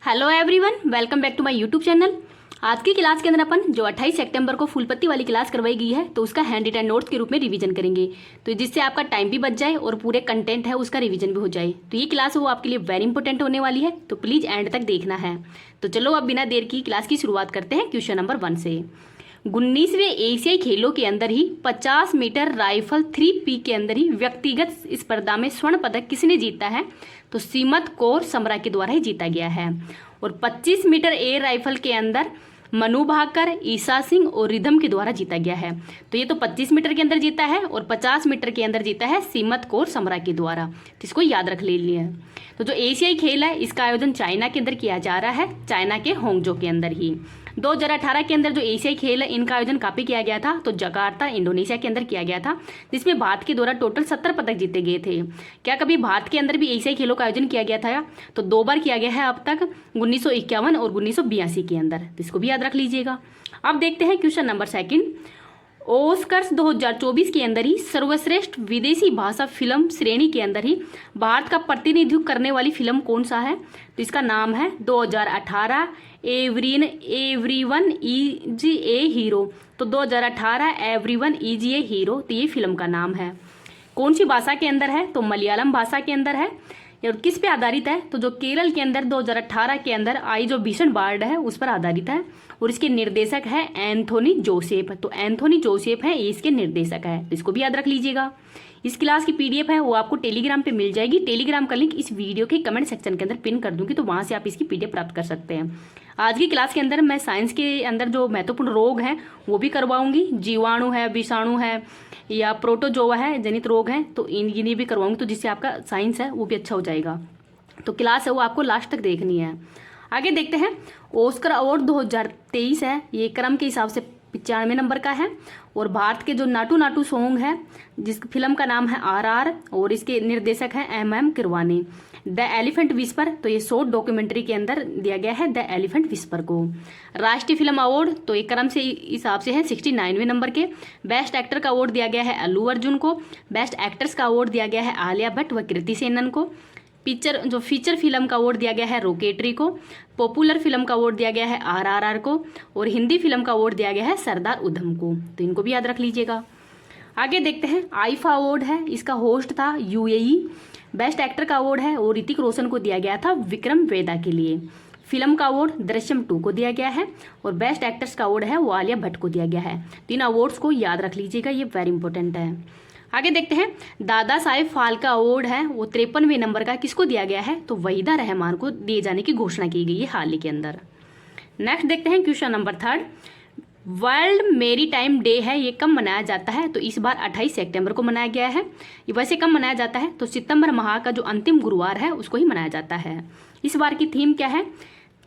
Hello everyone, welcome back to my YouTube channel. आज की class के अंदर अपन जो 28 सितंबर को फूलपत्ती वाली क्लास करवाई गई है तो उसका हैंड रिटन नोट्स के रूप में रिवीजन करेंगे, तो जिससे आपका टाइम भी बच जाए और पूरे कंटेंट है उसका रिवीजन भी हो जाए। तो ये क्लास वो आपके लिए वेरी इंपॉर्टेंट होने वाली है, तो प्लीज़ एंड तक देखना है। तो चलो अब बिना देर की क्लास की शुरुआत करते हैं क्वेश्चन नंबर 1 से। 19वें एशियाई खेलों के अंदर ही 50 मीटर राइफल 3P के अंदर ही व्यक्तिगत स्पर्धा में स्वर्ण पदक किसने जीता है? तो सीमत कौर समरा के द्वारा ही जीता गया है। और 25 मीटर एयर राइफल के अंदर मनु भाकर, ईसा सिंह और रिधम के द्वारा जीता गया है। तो ये तो 25 मीटर के अंदर जीता है और 50 मीटर के अंदर जीता है सीमत कौर समरा के द्वारा, तो इसको याद रख ले लिया। तो जो एशियाई खेल है इसका आयोजन चाइना के अंदर किया जा रहा है, चाइना के होंगजो के अंदर ही। 2018 के अंदर जो एशियाई खेल है इनका आयोजन कहाँ पे किया गया था? तो जकार्ता इंडोनेशिया के अंदर किया गया था, जिसमें भारत के द्वारा टोटल 70 पदक जीते गए थे। क्या कभी भारत के अंदर भी एशियाई खेलों का आयोजन किया गया था? तो 2 बार किया गया है अब तक, 1951 और 1982 के अंदर, तो इसको भी याद रख लीजिएगा। अब देखते हैं क्वेश्चन नंबर 2। ऑस्कर्स 2024 के अंदर ही सर्वश्रेष्ठ विदेशी भाषा फिल्म श्रेणी के अंदर ही भारत का प्रतिनिधित्व करने वाली फिल्म कौन सा है? तो इसका नाम है 2018 एवरीवन इज ए हीरो। तो 2018 एवरीवन इज ए हीरो, तो ये फिल्म का नाम है। कौन सी भाषा के अंदर है? तो मलयालम भाषा के अंदर है। और किस पे आधारित है? तो जो केरल के अंदर 2018 के अंदर आई जो भीषण बाढ़ है उस पर आधारित है, और इसके निर्देशक है एंथोनी जोसेफ। तो एंथोनी जोसेफ है ये इसके निर्देशक है, तो इसको भी याद रख लीजिएगा। इस क्लास की PDF है वो आपको टेलीग्राम पे मिल जाएगी। टेलीग्राम का लिंक इस वीडियो के कमेंट सेक्शन के अंदर पिन कर दूंगी, तो वहां से आप इसकी PDF प्राप्त कर सकते हैं। आज की क्लास के अंदर मैं साइंस के अंदर जो महत्वपूर्ण रोग हैं वो भी करवाऊंगी, जीवाणु है, विषाणु है या प्रोटोजोआ है जनित रोग हैं, तो इन्हें भी करवाऊंगी, तो जिससे आपका साइंस है वो भी अच्छा हो जाएगा। तो क्लास है वो आपको लास्ट तक देखनी है। आगे देखते हैं, ऑस्कर अवार्ड 2023 है, ये क्रम के हिसाब से 95 नंबर का है। और भारत के जो नाटू नाटू सॉन्ग है जिस फिल्म का नाम है RR, और इसके निर्देशक हैं MM Keeravani. The elephant whisper, तो ये शॉर्ट डॉक्यूमेंट्री के अंदर दिया गया है द एलिफेंट विस्पर को। राष्ट्रीय फिल्म अवार्ड, तो ये क्रम से हिसाब से है 69वें नंबर के। बेस्ट एक्टर का अवार्ड दिया गया है अल्लू अर्जुन को। बेस्ट एक्ट्रेस का अवार्ड दिया गया है आलिया भट्ट व कृति सेनन को। फीचर फिल्म का अवार्ड दिया गया है रॉकेटरी को। पॉपुलर फिल्म का अवार्ड दिया गया है RRR को। और हिंदी फिल्म का अवार्ड दिया गया है सरदार उधम को, तो इनको भी याद रख लीजिएगा। आगे देखते हैं, आईफा अवार्ड है, इसका होस्ट था UAE। बेस्ट एक्टर का अवार्ड है वो ऋतिक रोशन को दिया गया था विक्रम वेदा के लिए। फिल्म का अवार्ड दृश्यम 2 को दिया गया है। और बेस्ट एक्टर्स का अवार्ड है वो आलिया भट्ट को दिया गया है। 3 अवार्ड्स को याद रख लीजिएगा, ये वेरी इंपॉर्टेंट है। आगे देखते हैं, दादा साहेब फाल्के अवार्ड है वो 53वें नंबर का किसको दिया गया है? तो वहीदा रहमान को दिए जाने की घोषणा की गई है हाल ही के अंदर। नेक्स्ट देखते हैं क्वेश्चन नंबर 3। वर्ल्ड मेरी टाइम डे है, ये कब मनाया जाता है? तो इस बार 28 सितंबर को मनाया गया है। ये वैसे कब मनाया जाता है? तो सितंबर माह का जो अंतिम गुरुवार है उसको ही मनाया जाता है। इस बार की थीम क्या है?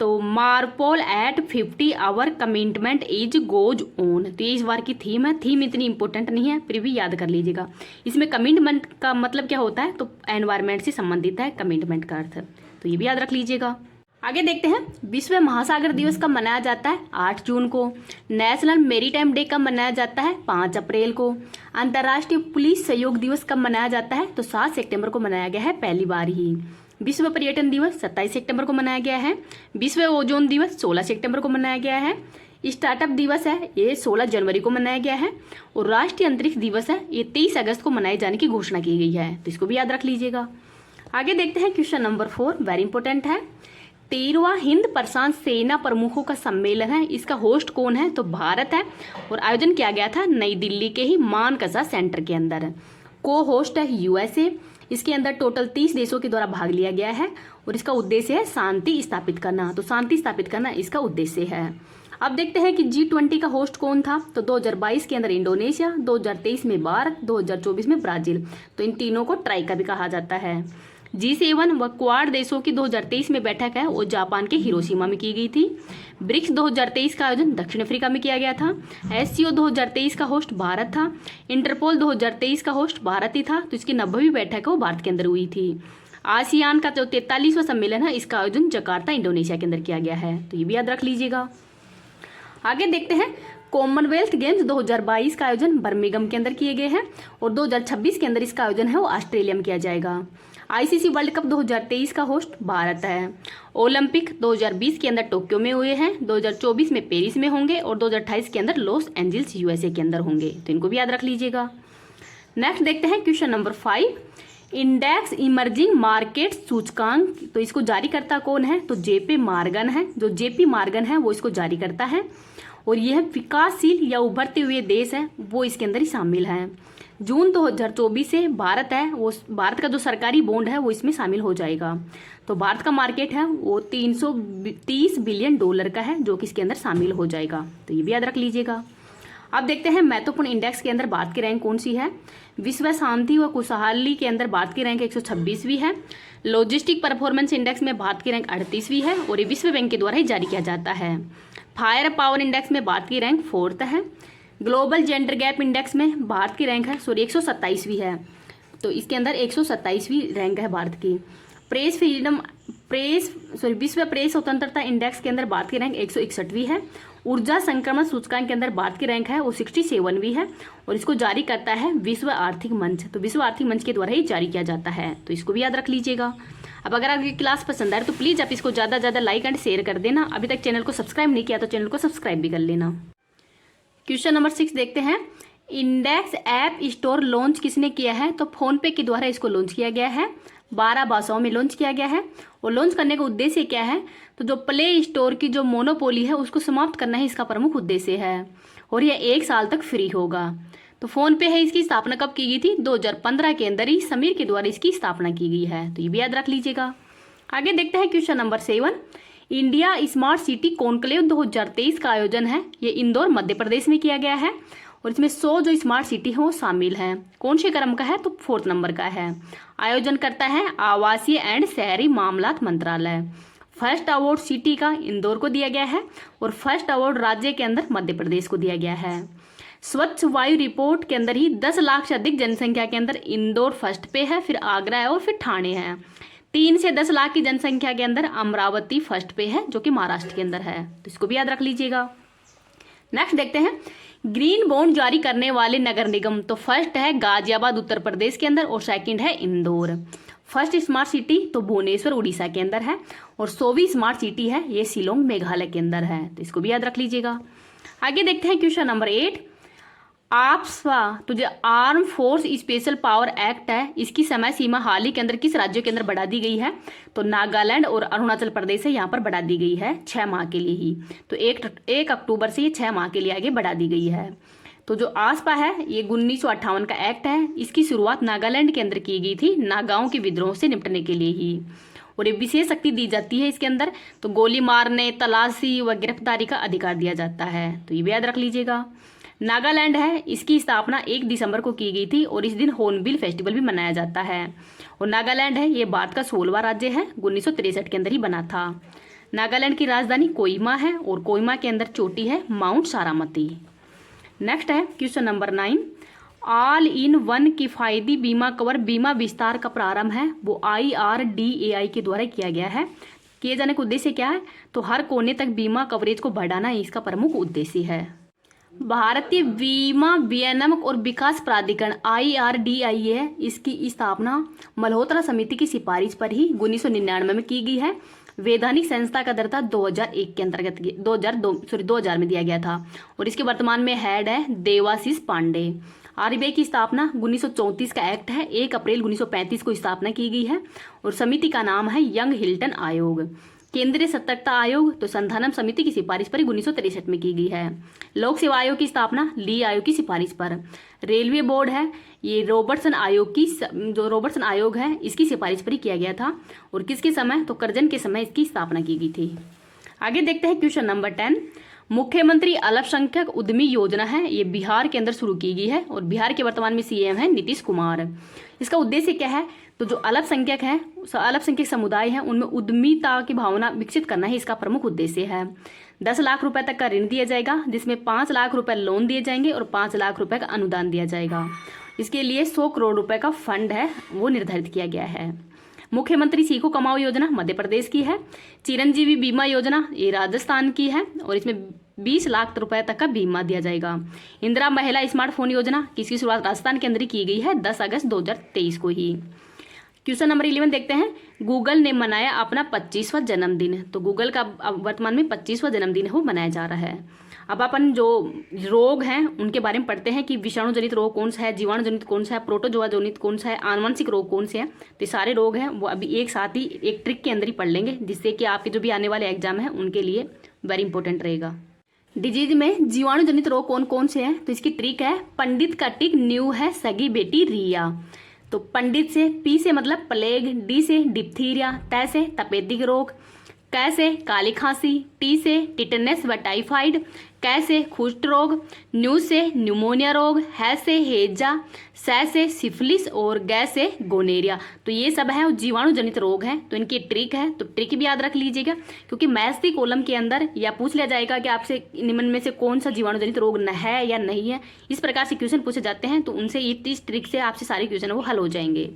तो MARPOL at 50 hour commitment is goes on, तो ये इस बार की थीम है। थीम इतनी इंपॉर्टेंट नहीं है, फिर भी याद कर लीजिएगा। इसमें कमिटमेंट का मतलब क्या होता है? तो एनवायरमेंट से संबंधित है कमिटमेंट का अर्थ, तो ये भी याद रख लीजिएगा। आगे देखते हैं, विश्व महासागर दिवस कब मनाया जाता है? 8 जून को। नेशनल मेरीटाइम डे कब मनाया जाता है? 5 अप्रैल को। अंतर्राष्ट्रीय पुलिस सहयोग दिवस कब मनाया जाता है? तो 7 सितंबर को मनाया गया है पहली बार ही। विश्व पर्यटन दिवस 27 सितंबर को मनाया गया है। विश्व ओजोन दिवस 16 सितंबर को मनाया गया है। स्टार्टअप दिवस है ये 16 जनवरी को मनाया गया है। और राष्ट्रीय अंतरिक्ष दिवस है ये 23 अगस्त को मनाए जाने की घोषणा की गई है, तो इसको भी याद रख लीजिएगा। आगे देखते हैं क्वेश्चन नंबर 4, वेरी इंपॉर्टेंट है। 13वां हिंद प्रशांत सेना प्रमुखों का सम्मेलन है, इसका होस्ट कौन है? तो भारत है। और आयोजन किया गया था नई दिल्ली के ही मानकसा सेंटर के अंदर। को होस्ट है USA। इसके अंदर टोटल 30 देशों के द्वारा भाग लिया गया है। और इसका उद्देश्य है शांति स्थापित करना, तो शांति स्थापित करना इसका उद्देश्य है। अब देखते हैं कि G20 का होस्ट कौन था? तो 2022 के अंदर इंडोनेशिया, 2023 में भारत, 2024 में ब्राजील, तो इन तीनों को ट्राइका भी कहा जाता है। G7 व क्वाड देशों की 2023 में बैठक है वो जापान के हिरोशिमा में की गई थी। ब्रिक्स 2023 का आयोजन दक्षिण अफ्रीका में किया गया था। SCO 2023 का होस्ट भारत था। इंटरपोल 2023 का होस्ट भारत ही था, तो इसकी 90वीं बैठक है वो भारत के अंदर हुई थी। आसियान का जो 43वां सम्मेलन है इसका आयोजन जकार्ता इंडोनेशिया के अंदर किया गया है, तो ये भी याद रख लीजिएगा। आगे देखते हैं, कॉमनवेल्थ गेम्स 2022 का आयोजन बर्मिंघम के अंदर किए गए हैं। और 2026 के अंदर इसका आयोजन है वो ऑस्ट्रेलिया में किया जाएगा। आईसीसी वर्ल्ड कप 2023 का होस्ट भारत है। ओलंपिक 2020 के अंदर टोक्यो में हुए हैं, 2024 में पेरिस में होंगे और 2028 के अंदर लॉस एंजल्स यूएसए के अंदर होंगे। तो इनको भी याद रख लीजिएगा। नेक्स्ट देखते हैं question number 5, index emerging market सूचकांक। तो इसको जारी करता कौन है? तो जेपी मॉर्गन है। जो जेपी मॉर्गन है वो इसको जारी करता है और यह विकासशील या उभरते हुए देश है वो इसके अंदर ही शामिल है। जून 2024 से भारत है वो, भारत का जो सरकारी बॉन्ड है वो इसमें शामिल हो जाएगा। तो भारत का मार्केट है वो 330 बिलियन डॉलर का है जो कि इसके अंदर शामिल हो जाएगा। तो ये भी याद रख लीजिएगा। अब देखते हैं महत्वपूर्ण इंडेक्स के अंदर भारत की रैंक कौन सी है। विश्व शांति व खुशहाली के अंदर भारत की रैंक 126वीं है। लॉजिस्टिक परफॉर्मेंस इंडेक्स में भारत की रैंक 38वीं है और ये विश्व बैंक के द्वारा ही जारी किया जाता है। फायर पावर इंडेक्स में भारत की रैंक 4th है। ग्लोबल जेंडर गैप इंडेक्स में भारत की रैंक है 127वीं है। तो इसके अंदर 127वीं रैंक है भारत की। विश्व प्रेस स्वतंत्रता इंडेक्स के अंदर भारत की रैंक 161वीं है। ऊर्जा संक्रमण सूचकांक के अंदर भारत की रैंक है वो 67वीं है और इसको जारी करता है विश्व आर्थिक मंच। तो विश्व आर्थिक मंच के द्वारा ही जारी किया जाता है। तो इसको भी याद रख लीजिएगा। अब अगर आपकी क्लास पसंद आए तो प्लीज़ आप इसको ज़्यादा से ज़्यादा लाइक एंड शेयर कर देना। अभी तक चैनल को सब्सक्राइब नहीं किया तो चैनल को सब्सक्राइब भी कर लेना। क्वेश्चन नंबर 6 देखते हैं, इंडेक्स ऐप स्टोर लॉन्च किसने किया है? तो फोनपे के द्वारा इसको लॉन्च किया गया है। 12 भाषाओं में लॉन्च किया गया है और लॉन्च करने का उद्देश्य क्या है? तो जो प्ले स्टोर की जो मोनोपोली है उसको समाप्त करना ही इसका प्रमुख उद्देश्य है और यह 1 साल तक फ्री होगा। तो फोनपे है, इसकी स्थापना कब की गई थी? 2015 के अंदर ही समीर के द्वारा इसकी स्थापना की गई है। तो ये भी याद रख लीजिएगा। आगे देखते हैं question number 7, India smart city conclave 2023 का आयोजन है। ये इंदौर मध्य प्रदेश में किया गया है और इसमें 100 जो स्मार्ट सिटी है वो शामिल हैं। कौन से क्रम का है? तो 4th नंबर का है। आयोजन करता है आवासीय एंड शहरी मामलात मंत्रालय। फर्स्ट अवार्ड सिटी का इंदौर को दिया गया है और फर्स्ट अवार्ड राज्य के अंदर मध्य प्रदेश को दिया गया है। स्वच्छ वायु रिपोर्ट के अंदर ही 10 लाख से अधिक जनसंख्या के अंदर इंदौर फर्स्ट पे है, फिर आगरा है और फिर ठाणे है। 3 से 10 लाख की जनसंख्या के अंदर अमरावती फर्स्ट पे है जो कि महाराष्ट्र के अंदर है। तो इसको भी याद रख लीजिएगा। नेक्स्ट देखते हैं, ग्रीन बॉन्ड जारी करने वाले नगर निगम। तो फर्स्ट है गाजियाबाद उत्तर प्रदेश के अंदर और सेकंड है इंदौर। फर्स्ट स्मार्ट सिटी तो भुवनेश्वर उड़ीसा के अंदर है और 100वीं स्मार्ट सिटी है ये शिलोंग मेघालय के अंदर है। तो इसको भी याद रख लीजिएगा। आगे देखते हैं क्वेश्चन नंबर 8, आप्सवा तो जो arm force special power act है इसकी समय सीमा हाल ही के अंदर किस राज्यों के अंदर बढ़ा दी गई है? तो नागालैंड और अरुणाचल प्रदेश से यहाँ पर बढ़ा दी गई है 6 माह के लिए ही। तो 1 अक्टूबर से ये 6 माह के लिए आगे बढ़ा दी गई है। तो जो आसपा है ये 1958 का एक्ट है। इसकी शुरुआत नागालैंड के अंदर की गई थी नागाओं के विद्रोह से निपटने के लिए ही और ये विशेष शक्ति दी जाती है इसके अंदर। तो गोली मारने, तलाशी व गिरफ्तारी का अधिकार दिया जाता है। तो ये भी याद रख लीजिएगा। नागालैंड है इसकी स्थापना 1 दिसंबर को की गई थी और इस दिन हॉर्नबिल फेस्टिवल भी मनाया जाता है। और नागालैंड है ये भारत का 16वां राज्य है, 1963 के अंदर ही बना था। नागालैंड की राजधानी कोहिमा है और कोहिमा के अंदर चोटी है माउंट सारामती। नेक्स्ट है question number 9, all in one किफायती बीमा कवर बीमा विस्तार का प्रारंभ है वो IRDAI के द्वारा किया गया है। किए जाने का उद्देश्य क्या है? तो हर कोने तक बीमा कवरेज को बढ़ाना ही इसका प्रमुख उद्देश्य है। भारतीय बीमा विनियमन और विकास प्राधिकरण IRDAI है, इसकी स्थापना मल्होत्रा समिति की सिफारिश पर ही 1999 में की गई है। वैधानिक संस्था का दर्जा 2001 के अंतर्गत 2000 में दिया गया था और इसके वर्तमान में हेड है देवाशीष पांडे। RBI की स्थापना 1934 का एक्ट है, 1 अप्रैल 1935 को स्थापना की गई है और समिति का नाम है यंग हिल्टन आयोग। केंद्रीय सतर्कता आयोग तो संधानम समिति की सिफारिश पर 1963 में की गई है। लोक सेवा आयोग की स्थापना ली आयोग की सिफारिश पर। रेलवे बोर्ड है ये रॉबर्टसन आयोग है इसकी सिफारिश पर ही किया गया था और किसके समय? तो करजन के समय इसकी स्थापना की गई थी। आगे देखते हैं क्वेश्चन नंबर 10, मुख्यमंत्री अल्पसंख्यक उद्यमी योजना है ये बिहार के अंदर शुरू की गई है और बिहार के वर्तमान में CM है नीतीश कुमार। इसका उद्देश्य क्या है? तो जो अल्पसंख्यक समुदाय है उनमें उद्यमिता की भावना विकसित करना ही इसका प्रमुख उद्देश्य है। 10 लाख रुपए तक का ऋण दिया जाएगा जिसमें 5 लाख रुपए लोन दिए जाएंगे और 5 लाख रुपए का अनुदान दिया जाएगा। इसके लिए 100 करोड़ रुपए का फंड है वो निर्धारित किया गया है। मुख्यमंत्री सीखो कमाओ योजना मध्य प्रदेश की है। चिरंजीवी बीमा योजना ये राजस्थान की है और इसमें 20 लाख रुपए तक का बीमा दिया जाएगा। इंदिरा महिला स्मार्टफोन योजना किसकी शुरुआत राजस्थान के अंदर ही की गई है 10 अगस्त 2023 को ही। क्वेश्चन नंबर 11 देखते हैं। गूगल ने मनाया अपना 25वां जन्मदिन। तो गूगल का अब वर्तमान में 25वां जन्मदिन है वो मनाया जा रहा है। अब अपन जो रोग हैं उनके बारे में पढ़ते हैं कि विषाणु जनित रोग कौन सा है, जीवाणु जनित कौन सा है, प्रोटोजोआ जनित कौन सा है, आनुवंशिक रोग कौन से हैं। तो ये सारे रोग हैं वो अभी एक साथ ही एक ट्रिक के अंदर ही पढ़ लेंगे, जिससे कि आपके जो भी आने वाले एग्जाम हैं उनके लिए वेरी इंपॉर्टेंट रहेगा। डिजीज में जीवाणु जनित रोग कौन कौन से हैं, तो इसकी ट्रिक है पंडित का टिक न्यू है सगी बेटी रिया। तो पंडित से पी से मतलब प्लेग, डी से डिप्थीरिया, तै से तपेदिक रोग, कै से काली खांसी, टी से टिटनेस व टाइफाइड, कै से कुष्ठ रोग, न्यू से न्यूमोनिया रोग, है से हेजा, सै से सिफिलिस और गै से गोनेरिया। तो ये सब है जीवाणु जनित रोग हैं। तो इनकी ट्रिक है, तो ट्रिक भी याद रख लीजिएगा, क्योंकि मैथ्स की कॉलम के अंदर या पूछ लिया जाएगा कि आपसे निम्न में से कौन सा जीवाणु जनित रोग है या नहीं है। इस प्रकार से क्वेश्चन पूछे जाते हैं, तो उनसे इस ट्रिक से आपसे सारे क्वेश्चन वो हल हो जाएंगे।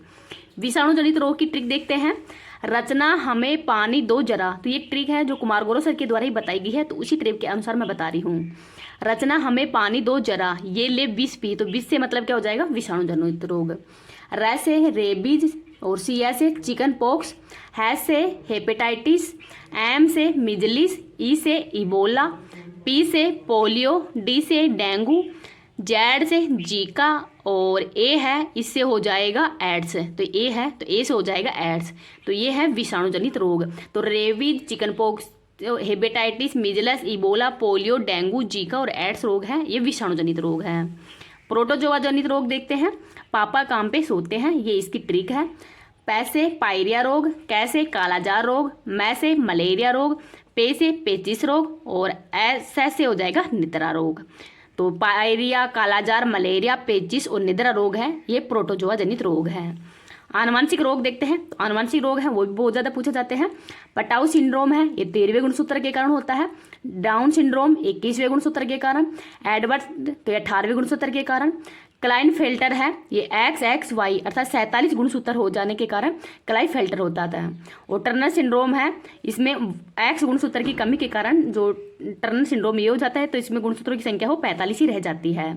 विषाणु जनित रोग की ट्रिक देखते हैं। रचना हमें पानी दो जरा। तो ये ट्रिक है जो कुमार गौरव सर के द्वारा ही बताई गई है, तो उसी ट्रिक के अनुसार मैं बता रही हूँ। रचना हमें पानी दो जरा, ये ले विष पी। तो विष से मतलब क्या हो जाएगा, विषाणु जनित रोग। रै से रेबीज और सी से चिकन पॉक्स, है से हेपेटाइटिस, एम से मिजलिस, ई से इबोला, पी से पोलियो, डी से डेंगू, जेड से जीका और ए है इससे हो जाएगा एड्स। तो ए है तो ए से हो जाएगा एड्स। तो ये है विषाणु जनित रोग। तो rabies, chicken pox, hepatitis, measles, Ebola, polio, dengue, Zika और एड्स रोग है, ये विषाणु जनित रोग है। प्रोटोजोआ जनित रोग देखते हैं। पापा काम पे सोते हैं, ये इसकी ट्रिक है। पै से पायरिया रोग, कै से कालाजार रोग, मै से मलेरिया रोग, पे से पेचिस रोग और ऐसे से हो जाएगा निद्रा रोग। तो पायरिया, कालाजार, मलेरिया, पेचिस और निद्रा रोग है, ये प्रोटोजोआ जनित रोग है। आनुवंशिक रोग देखते हैं। तो आनुवंशिक रोग है वो भी बहुत ज़्यादा पूछे जाते हैं। पटाऊ सिंड्रोम है, ये 13वें गुणसूत्र के कारण होता है। डाउन सिंड्रोम 21वें गुणसूत्र के कारण। एडवर्ड तो 18वें गुणसूत्र के कारण। क्लाइनफेल्टर है, ये XXY अर्थात 47 गुणसूत्र हो जाने के कारण क्लाइनफेल्टर होता है। और टर्नर सिंड्रोम है, इसमें X गुणसूत्र की कमी के कारण जो टर्नर सिंड्रोम ये हो जाता है, तो इसमें गुणसूत्रों की संख्या वो 45 ही रह जाती है।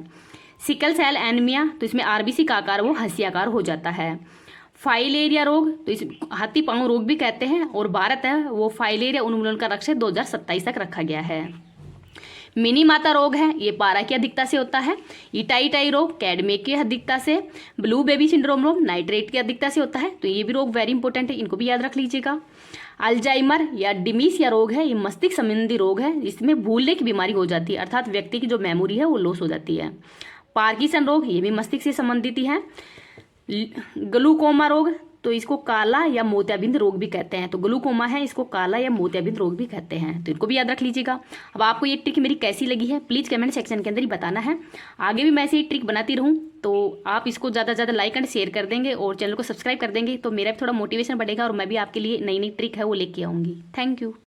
सिकल सेल एनीमिया, तो इसमें RBC का आकार वो हंसियाकार हो जाता है। फाइलेरिया रोग, तो इस हाथी पांव रोग भी कहते हैं, और भारत है वो फाइलेरिया उन्मूलन का लक्ष्य 2027 तक रखा गया है। मिनी माता रोग है, ये पारा की अधिकता से होता है। इटाई रोग कैडमे की अधिकता से। ब्लू बेबी सिंड्रोम रोग नाइट्रेट की अधिकता से होता है। तो ये भी रोग वेरी इंपॉर्टेंट है, इनको भी याद रख लीजिएगा। अल्जाइमर या डिमेंशिया रोग है, ये मस्तिष्क संबंधी रोग है, इसमें भूलने की बीमारी हो जाती है, अर्थात व्यक्ति की जो मेमोरी है वो लॉस हो जाती है। पार्किंसन रोग, ये भी मस्तिष्क से संबंधित ही है। ग्लूकोमा रोग, तो इसको काला या मोतियाबिंद रोग भी कहते हैं। तो ग्लूकोमा है, इसको काला या मोतियाबिंद रोग भी कहते हैं, तो इनको भी याद रख लीजिएगा। अब आपको ये ट्रिक मेरी कैसी लगी है प्लीज़ कमेंट सेक्शन के अंदर ही बताना है। आगे भी मैं ऐसे ही ट्रिक बनाती रहूँ, तो आप इसको ज़्यादा से ज़्यादा लाइक एंड शेयर कर देंगे और चैनल को सब्सक्राइब कर देंगे, तो मेरा भी थोड़ा मोटिवेशन बढ़ेगा और मैं भी आपके लिए नई नई ट्रिक है वो लेके आऊँगी। Thank you.